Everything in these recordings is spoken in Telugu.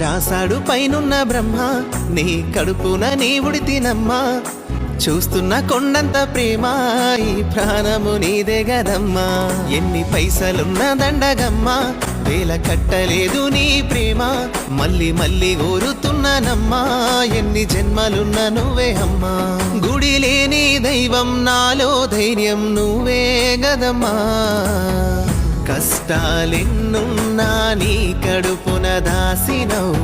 రాసాడు పైనున్న బ్రహ్మ, నీ కడుపున నీ ఉడితినమ్మా. చూస్తున్న కొండంత ప్రేమ, ఈ ప్రాణము నీదే గదమ్మా. ఎన్ని పైసలున్న దండగమ్మా, వేల కట్టలేదు నీ ప్రేమ. మళ్ళీ మళ్ళీ కోరుతున్నానమ్మా, ఎన్ని జన్మలున్న నువ్వే అమ్మా. గుడి లేని దైవం నాలో ధైర్యం నువ్వే గదమ్మా. కష్టాలెన్నున్నా నీ కడుపున దాసినవు,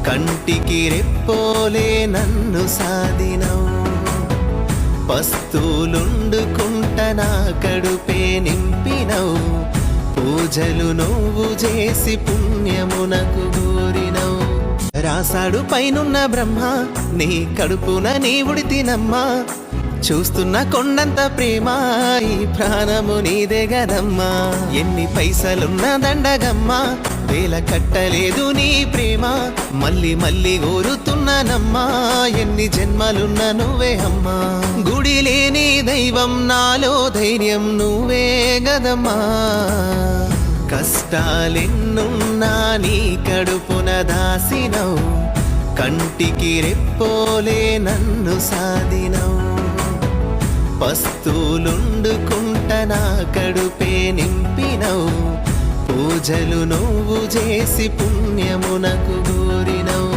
కంటికి రెప్పోలే నన్ను సాధినవు. పస్తులుండుకుంట నా కడుపే నింపినవు, పూజలు నువ్వు చేసి పుణ్యమునకు గోరినవు. రాసాడు పైనున్న బ్రహ్మ, నీ కడుపున నీ ఉడితినమ్మా. చూస్తున్న కొండంత ప్రేమ, ఈ ప్రాణము నీదే గదమ్మా. ఎన్ని పైసలున్న దండగమ్మా, వేల కట్టలేదు నీ ప్రేమ. మళ్ళీ మళ్ళీ కోరుతున్నానమ్మా, ఎన్ని జన్మలున్న నువ్వే అమ్మా. గుడి లేని దైవం నాలో ధైర్యం నువ్వే గదమ్మా. కష్టాలెన్నున్నా నీ కడుపున దాసినవు, కంటికి రెప్పోలే నన్ను సాధినవు. పస్తులుండుకుంట నా కడుపే నింపినవు, పూజలు నువ్వు చేసి పుణ్యమునకు గోరినవు.